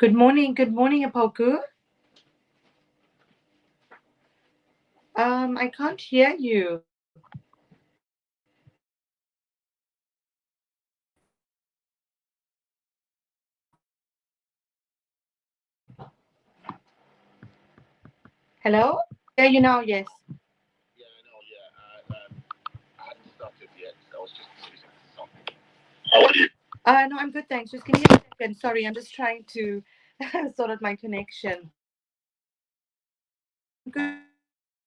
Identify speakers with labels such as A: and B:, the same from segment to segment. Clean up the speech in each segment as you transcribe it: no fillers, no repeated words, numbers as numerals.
A: Good morning, Apoku. I can't hear you. Hello? Hear you now, yes.
B: Yeah, I know. Yeah, I hadn't started yet. I was just listening to something. How are you?
A: No, I'm good, thanks. Just give me a second. Sorry, I'm just trying to sort out my connection. I'm good,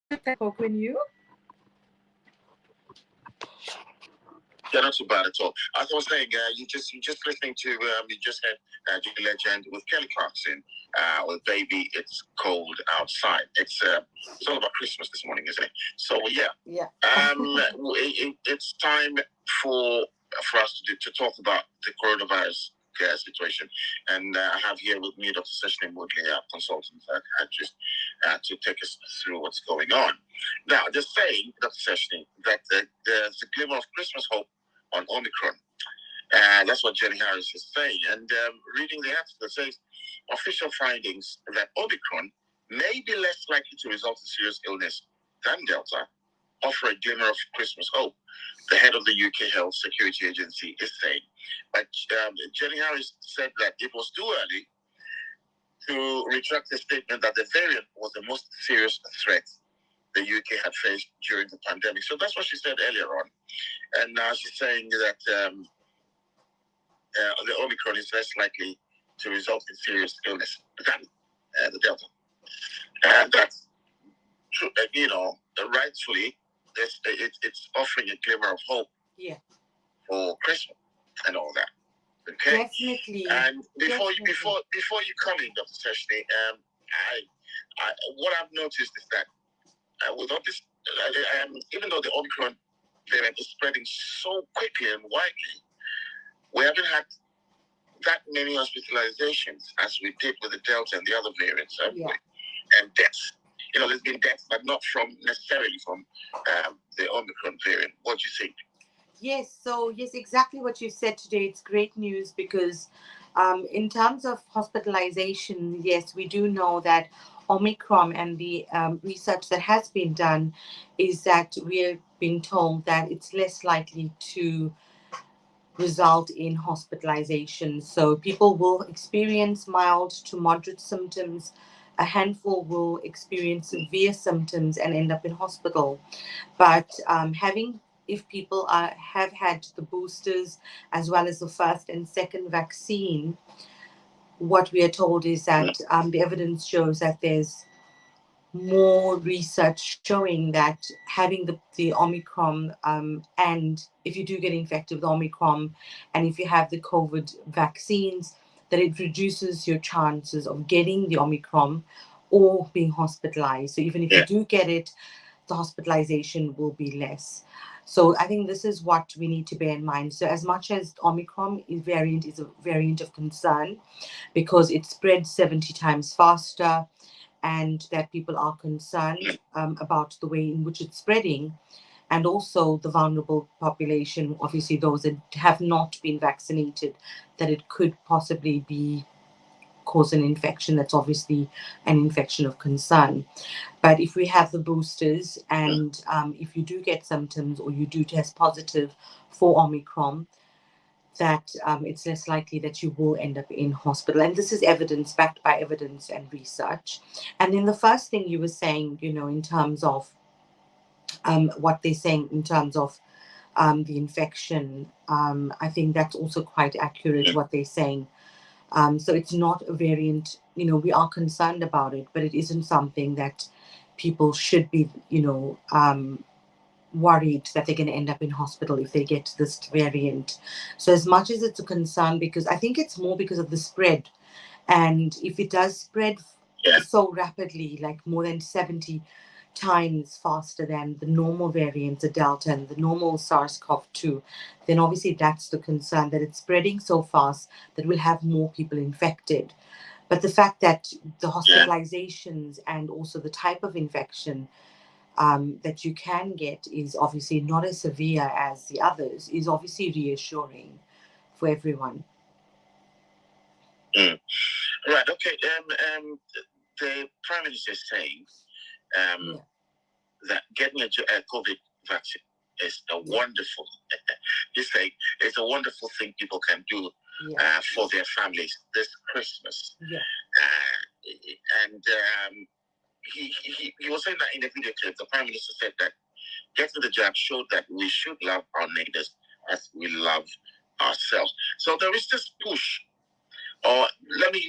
A: thanks, Apoku, and you?
B: Yeah, not too bad at all. As I was saying, you just listening to you just had J Legend with Kelly Clarkson with Baby It's Cold Outside. It's all about Christmas this morning, isn't it? So yeah,
A: Yeah.
B: it's time for for us to talk about the coronavirus situation, and I have here with me Dr. Seshni Moodley, a consultant psychiatrist, to take us through what's going on. Now, just saying, Dr. Seshni, that there's a glimmer of Christmas hope on Omicron. That's what Jenny Harris is saying. And reading the article, it says official findings that Omicron may be less likely to result in serious illness than Delta offer a glimmer of Christmas hope, the head of the UK Health Security Agency is saying. But Jenny Harris said that it was too early to retract the statement that the variant was the most serious threat the UK had faced during the pandemic. So that's what she said earlier on. And now she's saying that the Omicron is less likely to result in serious illness than the Delta. And that's true, rightfully, it's offering a glimmer of hope,
A: Yeah.
B: for Christmas and all that. Okay.
A: Definitely.
B: And before
A: Definitely.
B: you come in, Dr. Seshni, I what I've noticed is that with all this, even though the Omicron variant is spreading so quickly and widely, we haven't had that many hospitalizations as we did with the Delta and the other variants,
A: Yeah.
B: and deaths. There's been deaths, but not necessarily from the Omicron variant. What do you think?
A: Yes, exactly what you said today. It's great news because in terms of hospitalization, yes, we do know that Omicron and the research that has been done is that we're being told that it's less likely to result in hospitalization. So people will experience mild to moderate symptoms. A handful will experience severe symptoms and end up in hospital. But if people have had the boosters as well as the first and second vaccine, what we are told is that the evidence shows that there's more research showing that having the Omicron, and if you do get infected with Omicron, and if you have the COVID vaccines, that it reduces your chances of getting the Omicron or being hospitalized. So even if you do get it, the hospitalization will be less. So I think this is what we need to bear in mind. So as much as Omicron is a variant of concern because it spreads 70 times faster, and that people are concerned about the way in which it's spreading, and also the vulnerable population, obviously those that have not been vaccinated, that it could possibly be cause an infection. That's obviously an infection of concern. But if we have the boosters and if you do get symptoms or you do test positive for Omicron, that it's less likely that you will end up in hospital. And this is evidence backed by evidence and research. And then the first thing you were saying, in terms of what they're saying in terms of the infection, I think that's also quite accurate what they're saying. So it's not a variant, we are concerned about it, but it isn't something that people should be, worried that they're going to end up in hospital if they get this variant. So as much as it's a concern, because I think it's more because of the spread, and if it does spread so rapidly, like more than 70 times faster than the normal variants, the Delta and the normal SARS-CoV-2, then obviously that's the concern, that it's spreading so fast that we'll have more people infected. But the fact that the hospitalizations and also the type of infection that you can get is obviously not as severe as the others is obviously reassuring for everyone.
B: Right. Okay. The Prime Minister is saying that getting a COVID vaccine is a wonderful. He's saying it's a wonderful thing people can do for their families this Christmas. And he was saying that in the video clip. The Prime Minister said that getting the jab showed that we should love our neighbors as we love ourselves. So there is this push, or let me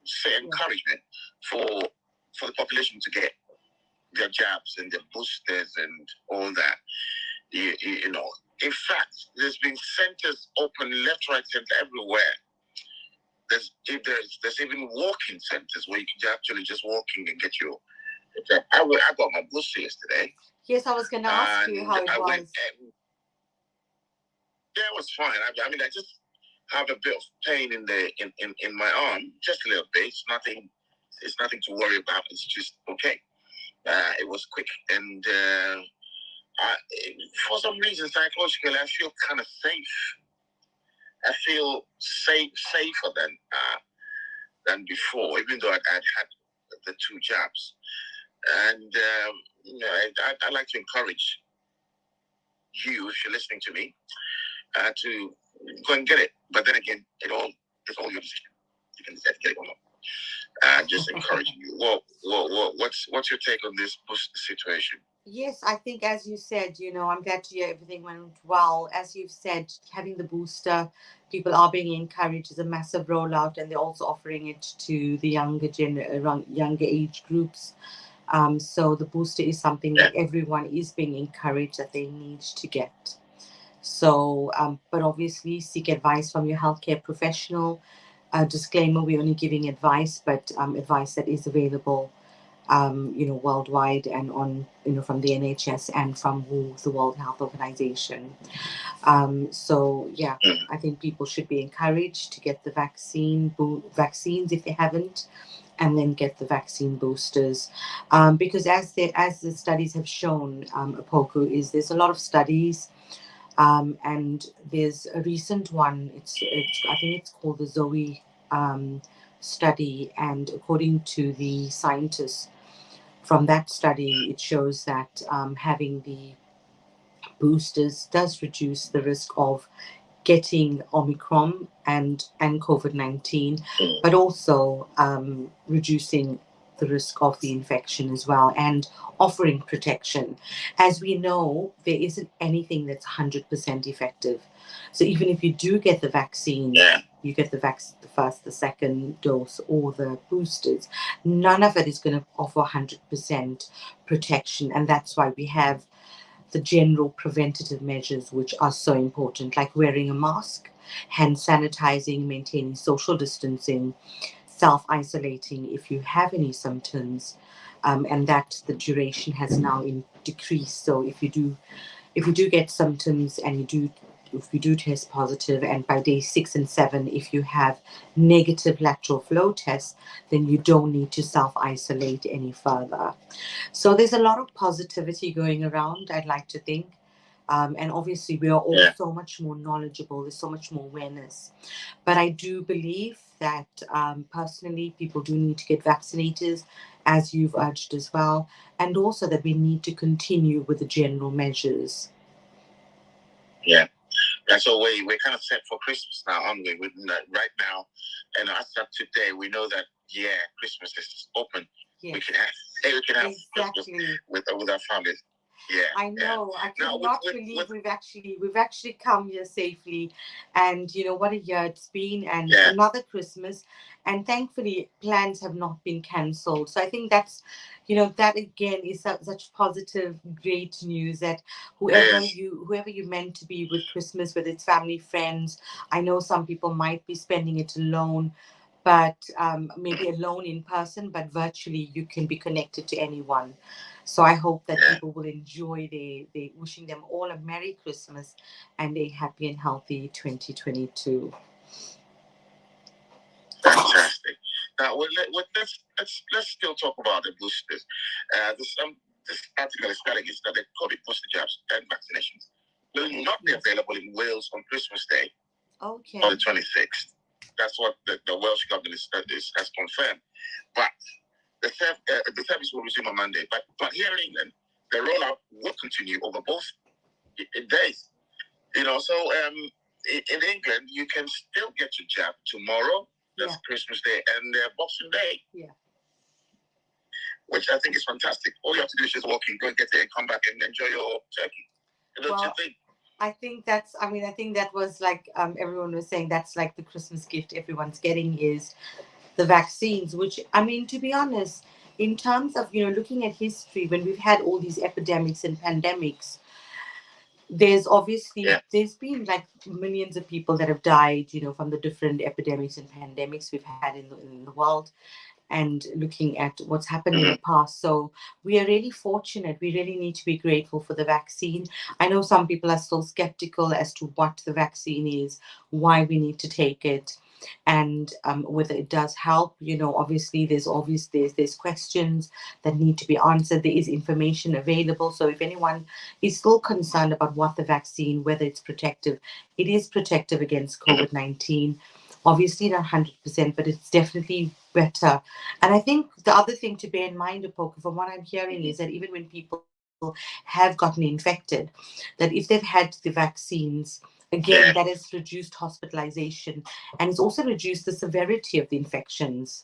B: say encouragement for the population to get their jabs and their boosters and all that. You know, in fact, there's been centers open left, right, center everywhere. There's even walking centers where you can actually just walk in and get your jab. I got my booster yesterday.
A: Yes, I was going to ask you how it was.
B: Yeah, it was fine. I mean, I just have a bit of pain in my arm, just a little bit. It's nothing to worry about. It's just okay. It was quick, and for some reason, psychologically, I feel kind of safe. I feel safer than before, even though I'd had the 2 jabs. And you know, I'd like to encourage you, if you're listening to me, to go and get it. But then again, it's all your decision. You can decide to get it or not. Just encouraging you. What's your take on this booster situation?
A: Yes, I think as you said, I'm glad to hear everything went well. As you've said, having the booster, people are being encouraged. Is a massive rollout, and they're also offering it to the younger age groups. So the booster is something that everyone is being encouraged that they need to get. So, but obviously seek advice from your healthcare professional. Disclaimer, we're only giving advice, but advice that is available worldwide and on, from the NHS and from WHO, the World Health Organization. So, I think people should be encouraged to get the vaccines if they haven't, and then get the vaccine boosters. Because as the studies have shown, Apoku, there's a lot of studies, and there's a recent one. I think it's called the Zoe study, and according to the scientists from that study, it shows that having the boosters does reduce the risk of getting Omicron and COVID-19, but also reducing the risk of the infection as well, and offering protection. As we know, there isn't anything that's 100% effective. So even if you do get the vaccine, you get the first, the second dose, or the boosters, none of it is going to offer 100% protection. And that's why we have the general preventative measures, which are so important, like wearing a mask, hand sanitizing, maintaining social distancing, self-isolating if you have any symptoms, and that the duration has now decreased. So if you do get symptoms, and if you do test positive, and by day 6 and 7, if you have negative lateral flow tests, then you don't need to self-isolate any further. So there's a lot of positivity going around, I'd like to think. And obviously, we are all so much more knowledgeable. There's so much more awareness. But I do believe that personally, people do need to get vaccinated, as you've urged as well. And also that we need to continue with the general measures.
B: Yeah. And so we're kind of set for Christmas now, aren't we? Right now, and as of today, we know that Christmas is open. Yeah. We can have Christmas with our families. Yeah,
A: I know. I cannot believe we've actually come here safely, and what a year it's been, and another Christmas, and thankfully plans have not been cancelled. So I think that's, that again is such positive, great news that whoever you meant to be with Christmas, whether it's family, friends. I know some people might be spending it alone, but maybe alone in person, but virtually you can be connected to anyone. So I hope that people will enjoy they wishing them all a Merry Christmas and a happy and healthy 2022.
B: Fantastic. Now, let's still talk about the boosters. This article is telling us that the COVID booster jabs and vaccinations will not be available in Wales on Christmas Day, on the 26th. That's what the Welsh government has confirmed. But the service will resume on Monday. But here in England, the rollout will continue over both days. So in England, you can still get your jab tomorrow. That's Christmas Day and Boxing Day.
A: Yeah.
B: Which I think is fantastic. All you have to do is just walk in, go and get it, and come back and enjoy your turkey. Don't you think?
A: I think that was like everyone was saying, that's like the Christmas gift everyone's getting is the vaccines, which, I mean, to be honest, in terms of, looking at history, when we've had all these epidemics and pandemics, there's been like millions of people that have died, from the different epidemics and pandemics we've had in the world, and looking at what's happened in the past. So we are really fortunate. We really need to be grateful for the vaccine. I know some people are still skeptical as to what the vaccine is, why we need to take it, and whether it does help. Obviously there's questions that need to be answered. There is information available. So if anyone is still concerned about what the vaccine, whether it's protective, it is protective against COVID-19. Obviously not 100%, but it's definitely better. And I think the other thing to bear in mind, Apoka, from what I'm hearing, is that even when people have gotten infected, that if they've had the vaccines, again, that has reduced hospitalization and it's also reduced the severity of the infections.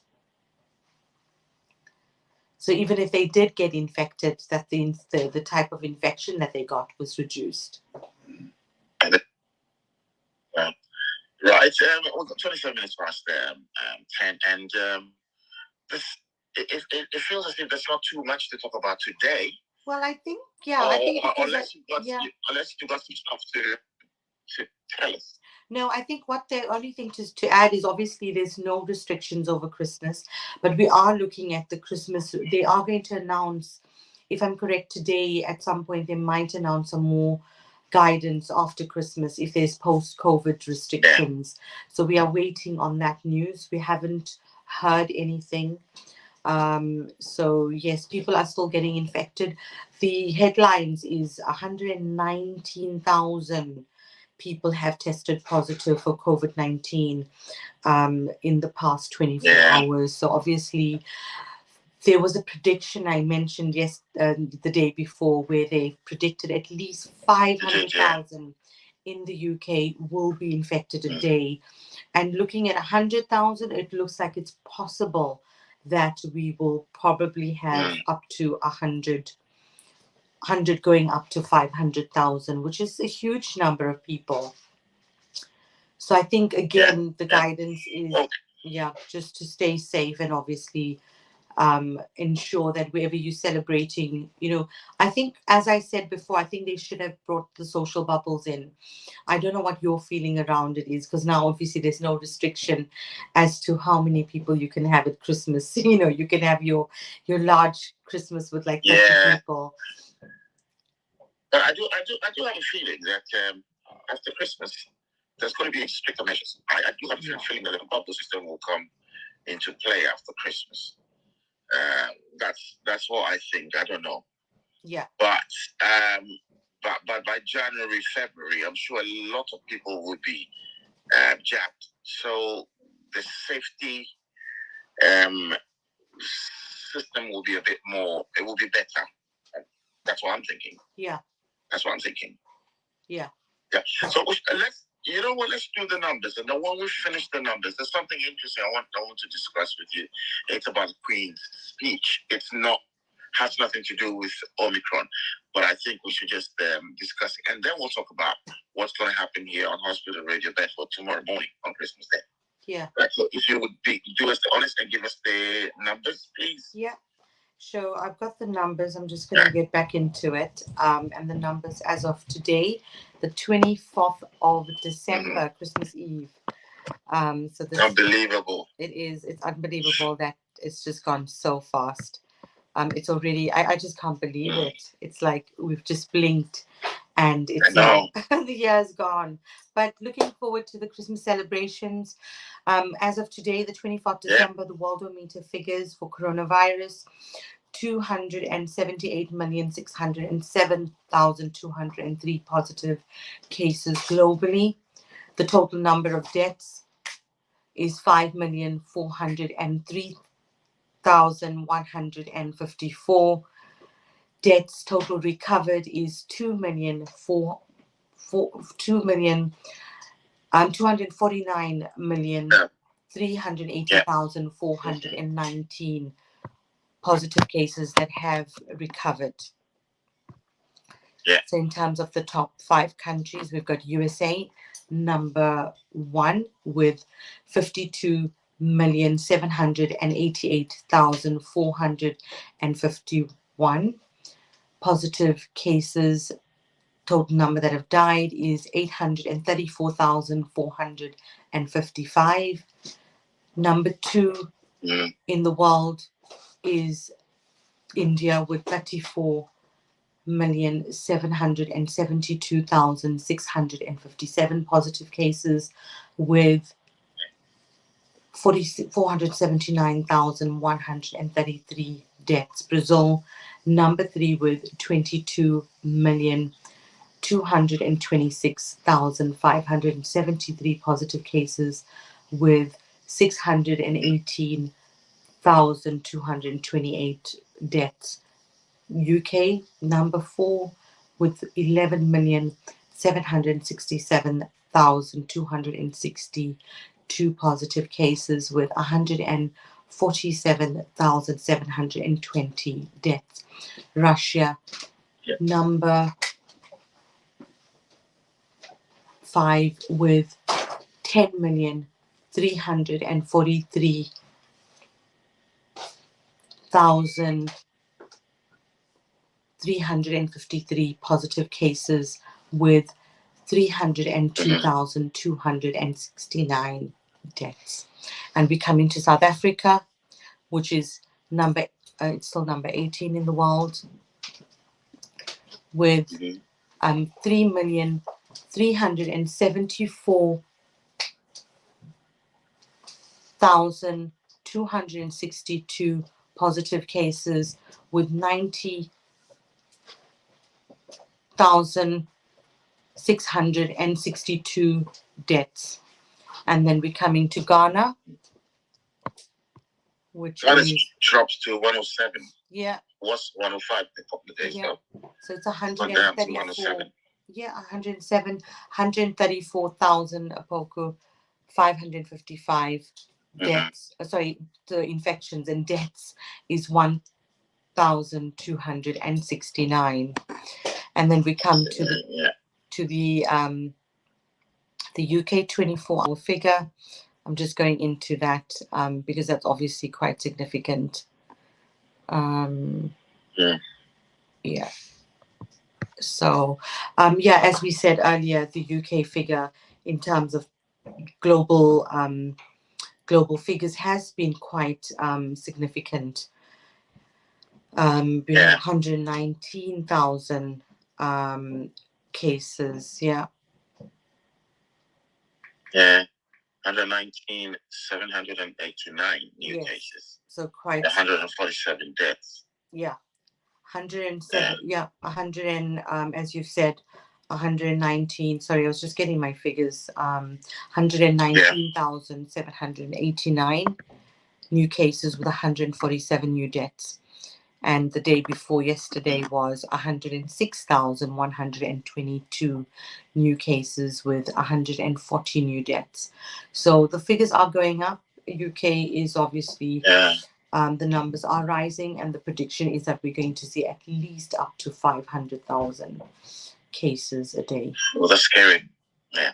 A: So even if they did get infected, that the type of infection that they got was reduced.
B: Right. We've got 27 minutes past 10, and it feels as if there's not too much to talk about today.
A: Well, I think,
B: unless you got some stuff to tell us.
A: No, I think what the only thing to add is, obviously there's no restrictions over Christmas, but we are looking at the Christmas. They are going to announce, if I'm correct, today at some point they might announce some more guidance after Christmas if there's post-COVID restrictions. So we are waiting on that news. We haven't heard anything. So yes, people are still getting infected. The headlines is 119,000 people have tested positive for COVID-19 in the past 24 hours. So obviously there was a prediction I mentioned the day before, where they predicted at least 500,000 in the UK will be infected a day. And looking at 100,000, it looks like it's possible that we will probably have up to 100 going up to 500,000, which is a huge number of people. So I think, again, the guidance is, just to stay safe and obviously ensure that wherever you're celebrating, I think, as I said before, I think they should have brought the social bubbles in. I don't know what your feeling around it is, because now obviously there's no restriction as to how many people you can have at Christmas. You can have your large Christmas with like 30 people.
B: But I do have a feeling that after Christmas there's going to be stricter measures. I do have a feeling that the bubble system will come into play after Christmas. That's what I think. I don't know.
A: Yeah.
B: But by January, February, I'm sure a lot of people will be jabbed. So the safety system will be a bit more. It will be better. That's what I'm thinking.
A: Yeah.
B: That's what I'm thinking.
A: Yeah.
B: Yeah. So let's do the numbers, and then when we finish the numbers, there's something interesting I want to discuss with you. It's about the Queen's speech. Has nothing to do with Omicron, but I think we should just discuss it, and then we'll talk about what's going to happen here on Hospital Radio Bedford tomorrow morning on Christmas Day.
A: Yeah.
B: Right. So if you would do us the honest and give us the numbers, please.
A: Yeah. So I've got the numbers. I'm just going to get back into it. And the numbers as of today, the 24th of December, Christmas Eve. So this,
B: unbelievable.
A: It is. It's unbelievable that it's just gone so fast. It's already, I just can't believe it. It's like we've just blinked and it's the year's gone. But looking forward to the Christmas celebrations. As of today, the 24th December, the Worldometer figures for coronavirus: 278,607,203 positive cases globally. The total number of deaths, is 5,403,154. Deaths total recovered is 249,380,419 positive cases that have recovered.
B: Yeah.
A: So in terms of the top 5 countries, we've got USA number 1 with 52,788,451 positive cases. Total number that have died is 834,455. Number 2 in the world is India with 34,772,657 positive cases, with 479,133 deaths. Brazil, number 3 with 22,226,573 positive cases, with 618,228 deaths. UK, number 4 with 11,767,262 positive cases, with 147,720 deaths. Russia, number 5 with 10,343,353 positive cases, with 302,269 deaths. And we come into South Africa, which is it's still number 18 in the world, with 3,374,262 positive cases, with 90,662 deaths. And then we're coming to Ghana, which
B: drops to 107.
A: Yeah.
B: Was 105 a couple of days ago.
A: So it's 134. Yeah, 134,000 Apoko, 555 deaths. Sorry, the infections and deaths is 1,269. And then we come to the UK 24-hour figure. I'm just going into that because that's obviously quite significant. So, as we said earlier, the UK figure in terms of global figures has been quite significant. 119,000 cases. Yeah.
B: 119,789 new cases.
A: So quite
B: 147 deaths.
A: Yeah. 107. Yeah. 100 and as you've said, 119. Sorry, I was just getting my figures. 119,789 new cases with 147 new deaths. And the day before yesterday was 106,122 new cases with 140 new deaths. So the figures are going up. UK is obviously, the numbers are rising, and the prediction is that we're going to see at least up to 500,000 cases a day.
B: Well, that's scary. Yeah.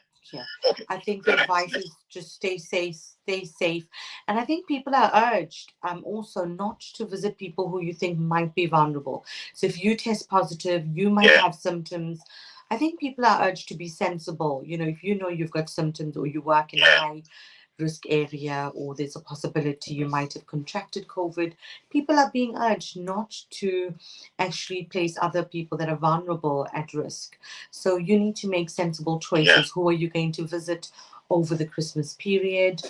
A: I think the advice is just stay safe. And I think people are urged also not to visit people who you think might be vulnerable. So if you test positive, you might have symptoms. I think people are urged to be sensible. You know, if you know you've got symptoms, or you work in a high risk area, or there's a possibility you might have contracted COVID, people are being urged not to actually place other people that are vulnerable at risk. So you need to make sensible choices. Who are you going to visit over the Christmas period?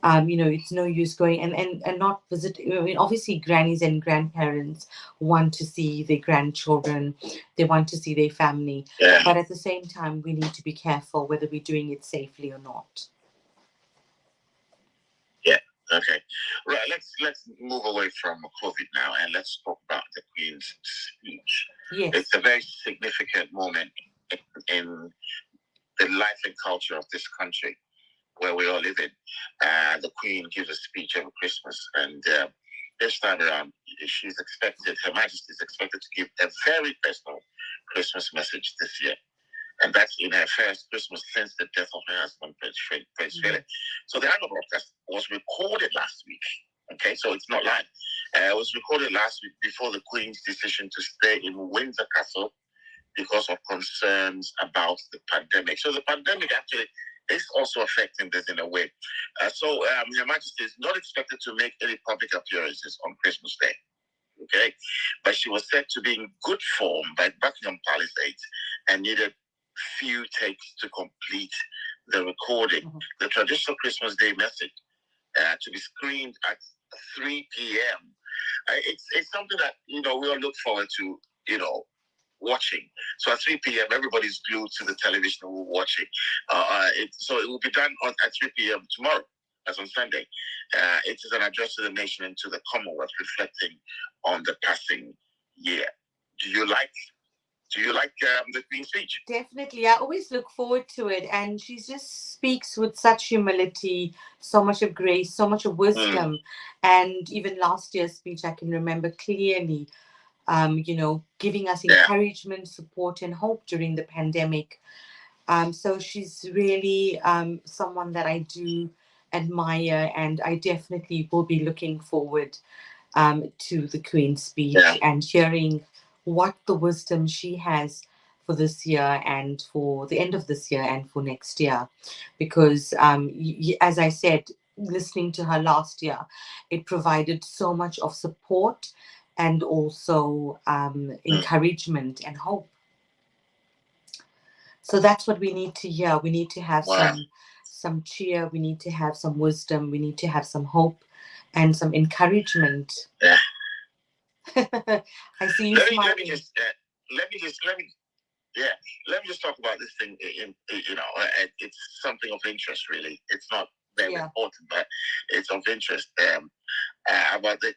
A: It's no use going and not visit. I mean, obviously grannies and grandparents want to see their grandchildren, they want to see their family, but at the same time we need to be careful whether we're doing it safely or not.
B: Okay, right. Let's move away from COVID now, and let's talk about the Queen's speech.
A: Yes.
B: It's a very significant moment in the life and culture of this country where we all live in. The Queen gives a speech every Christmas, and this time around, Her Majesty is expected to give a very personal Christmas message this year. And that's in her first Christmas since the death of her husband, Prince Philip. So the annual broadcast was recorded last week. Okay, so it's not live. It was recorded last week before the Queen's decision to stay in Windsor Castle because of concerns about the pandemic. So the pandemic actually is also affecting this in a way. So Her Majesty is not expected to make any public appearances on Christmas Day. Okay, but she was said to be in good form by Buckingham Palace aides and needed few takes to complete the recording. Mm-hmm. The traditional Christmas Day message to be screened at 3 p.m. It's something that we all look forward to watching. So at 3 p.m. everybody's glued to the television and we're watching. So it will be done at 3 p.m. tomorrow. As on Sunday. It is an address to the nation and to the Commonwealth, reflecting on the passing year. Do you like the Queen's speech?
A: Definitely. I always look forward to it. And she just speaks with such humility, so much of grace, so much of wisdom. And even last year's speech, I can remember clearly, giving us encouragement, support, and hope during the pandemic. So she's really someone that I do admire, and I definitely will be looking forward to the Queen's speech and hearing what the wisdom she has for this year and for the end of this year and for next year. Because as I said, listening to her last year, it provided so much of support and also encouragement and hope. So that's what we need to hear. We need to have some cheer. We need to have some wisdom. We need to have some hope and some encouragement.
B: Yeah.
A: I see you smiling.
B: Let me just talk about this thing. It's something of interest, really. It's not very important, but it's of interest. About the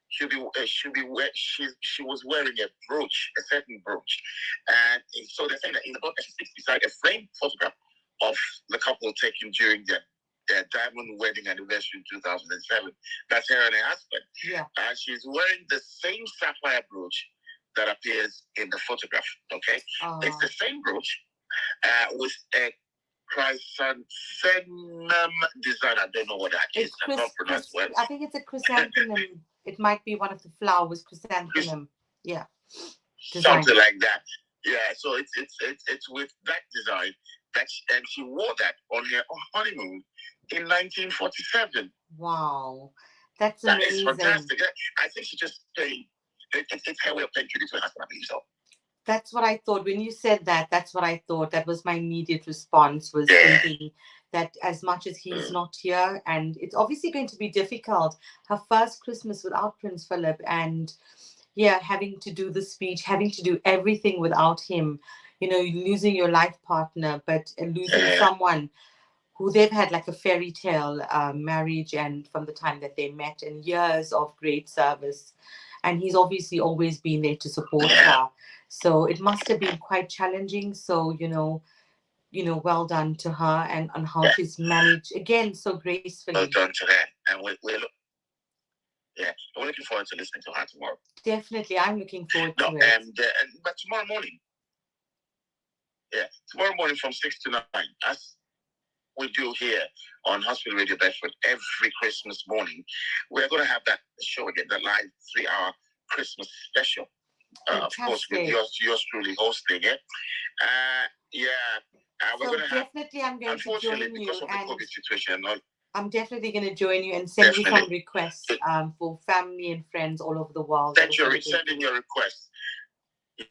B: she was wearing a brooch, a certain brooch, and so they're saying that in the book she sits beside a framed photograph of the couple taken during their diamond wedding anniversary in 2007. That's her and her husband.
A: Yeah,
B: and she's wearing the same sapphire brooch that appears in the photograph. Okay, it's the same brooch with a chrysanthemum design. I don't know what that is. I can't pronounce well.
A: I think it's a chrysanthemum. It might be one of the flowers, chrysanthemum. Yeah.
B: Design. Something like that. Yeah, so it's with that design and she wore that on her honeymoon in 1947.
A: Wow. That's amazing.
B: That is fantastic. I think she just paid. It's her way of paying tribute to her husband, I believe so.
A: That's what I thought. When you said that, that's what I thought. That was my immediate response, was thinking that as much as he's not here, and it's obviously going to be difficult, her first Christmas without Prince Philip, and having to do the speech, having to do everything without him, losing your life partner, but losing someone who they've had like a fairy tale marriage, and from the time that they met, and years of great service. And he's obviously always been there to support her. So it must have been quite challenging. So, well done to her and on how she's managed, again, so gracefully.
B: Well done to her. And we're looking forward to listening to her tomorrow.
A: Definitely. I'm looking forward to it.
B: But tomorrow morning from 6 to 9, as we do here on Hospital Radio Bedford every Christmas morning, we're going to have that show again, the live 3-hour Christmas special. Of course, with yours truly hosting it. We're going to have.
A: Definitely, I'm going to join you.
B: Because of the COVID situation,
A: I'm definitely going to join you and send you some requests for family and friends all over the world.
B: Send in your requests.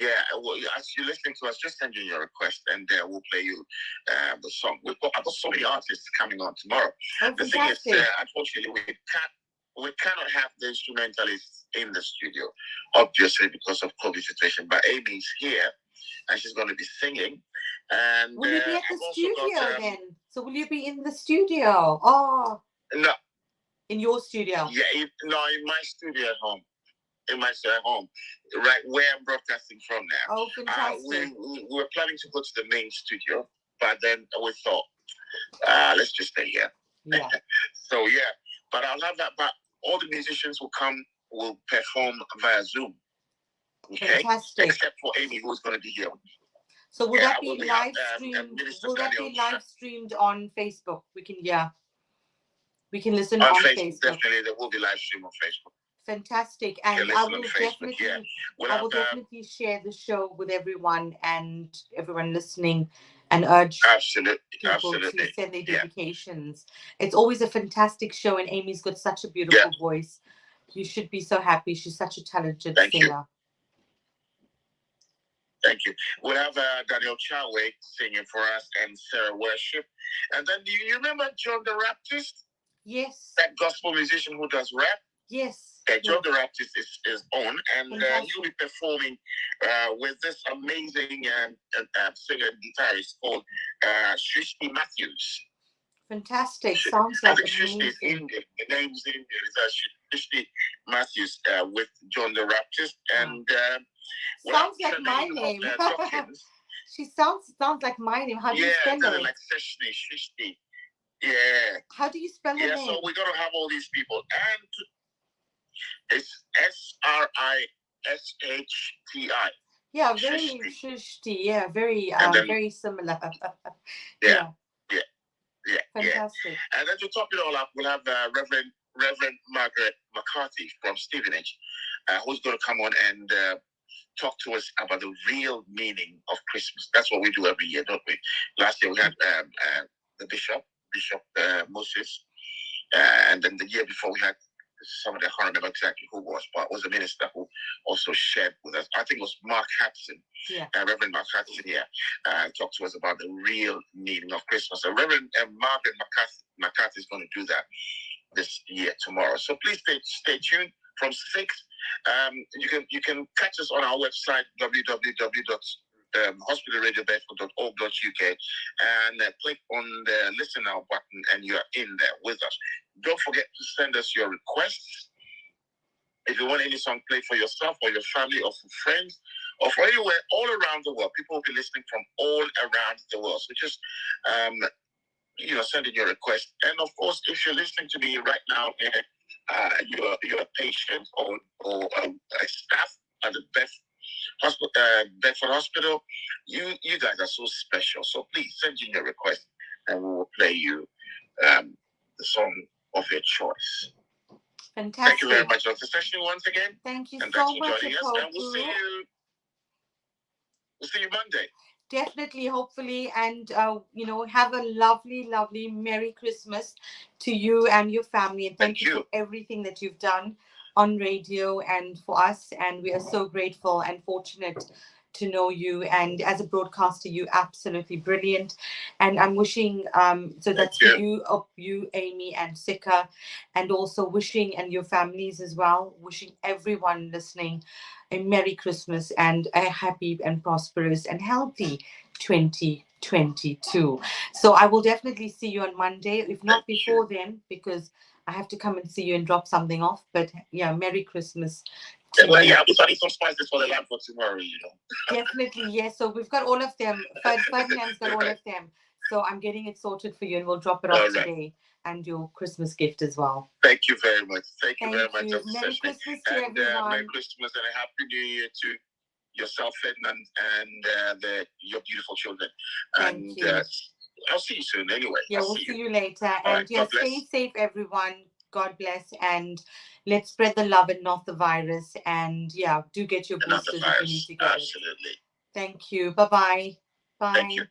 B: Yeah, well, as you're listening to us, just send in your request and we'll play you the song. I've got so many artists coming on tomorrow. The thing is, unfortunately, we cannot have the instrumentalists in the studio, obviously because of COVID situation. But Amy's here, and she's going to be singing. And
A: will you be at the studio then? So will you be in the studio? Oh,
B: no.
A: In your studio?
B: Yeah, in my studio at home. In my home, right where I'm broadcasting from now.
A: Oh, fantastic.
B: We were planning to go to the main studio, but then we thought, let's just stay here.
A: Yeah.
B: So, yeah, but I'll have that. But all the musicians will perform via Zoom. Okay?
A: Fantastic.
B: Except for Amy, who's going to be here.
A: So will that be live streamed? Will that be live streamed on Facebook? We can listen on Facebook.
B: Definitely, there will be live stream on Facebook.
A: Fantastic, and I will definitely share the show with everyone and everyone listening, and urge people to send their dedications. It's always a fantastic show, and Amy's got such a beautiful voice. You should be so happy. She's such a talented singer.
B: Thank you. We'll have Daniel Chadwick singing for us and Sarah Worship. And then do you remember John the Raptist?
A: Yes.
B: That gospel musician who does rap?
A: Yes.
B: John the Raptist is on, and he'll be performing with this amazing singer and guitarist called Shrishti Matthews.
A: Fantastic. Sounds like
B: Shrishti is Indian. The name's Indian. It's Shrishti Matthews with John the Raptist. And
A: sounds like my name. She sounds like my name. How do you spell it?
B: Yeah, like Shrishti. Yeah.
A: How do you spell the name?
B: Yeah, so we're going to have all these people. And it's Srishti.
A: Yeah, very Shrishti. Yeah, very very similar.
B: Yeah.
A: Fantastic.
B: Yeah. And then to top it all up, we'll have Reverend Margaret McCarthy from Stevenage, who's going to come on and talk to us about the real meaning of Christmas. That's what we do every year, don't we? Last year we had the Bishop Moses, and then the year before we had somebody, I can't remember exactly who it was, but it was a minister who also shared with us. I think it was Mark Hudson, Reverend Mark Hudson, talked to us about the real meaning of Christmas. So Reverend Margaret McCarthy is going to do that this year tomorrow. So please stay tuned from 6. You can catch us on our website www.hospitalradiobedford.org.uk and click on the listen now button, and you're in there with us. Don't forget to send us your requests. If you want any song played for yourself or your family or for friends or for anywhere all around the world, people will be listening from all around the world. So just send in your request. And of course, if you're listening to me right now and you're a patient or a staff at the Bedford Hospital, you guys are so special. So please send in your request, and we will play you the song of your choice.
A: Fantastic.
B: Thank you very much, Dr. Session, once again.
A: Thank you
B: and
A: so
B: thanks for
A: much,
B: joining us. And we'll see you Monday.
A: Definitely, hopefully, and have a lovely, lovely Merry Christmas to you and your family, and thank you for everything that you've done on radio and for us, and we are so grateful and fortunate to know you, and as a broadcaster you're absolutely brilliant, and I'm wishing that's for you Amy and Sika, and also wishing, and your families as well, wishing everyone listening a Merry Christmas and a happy and prosperous and healthy 2022. So I will definitely see you on Monday, if not before then, because I have to come and see you and drop something off. But Merry Christmas.
B: I'll be starting some spices for the lamb for tomorrow,
A: Definitely, yes. So we've got all of them. Ferdinand's got all of them. So I'm getting it sorted for you, and we'll drop it off today, and your Christmas gift as well.
B: Thank you very much. Thank you very much.
A: Merry Christmas to everyone.
B: Merry Christmas and a Happy New Year to yourself, Ferdinand, and your beautiful children.
A: Thank you.
B: I'll see you soon anyway.
A: Yeah, we'll see you later. And stay safe, everyone. God bless. And let's spread the love and not the virus. And do get your boosters if you need to get
B: Absolutely.
A: it. Thank you. Bye-bye. Bye.
B: Thank you.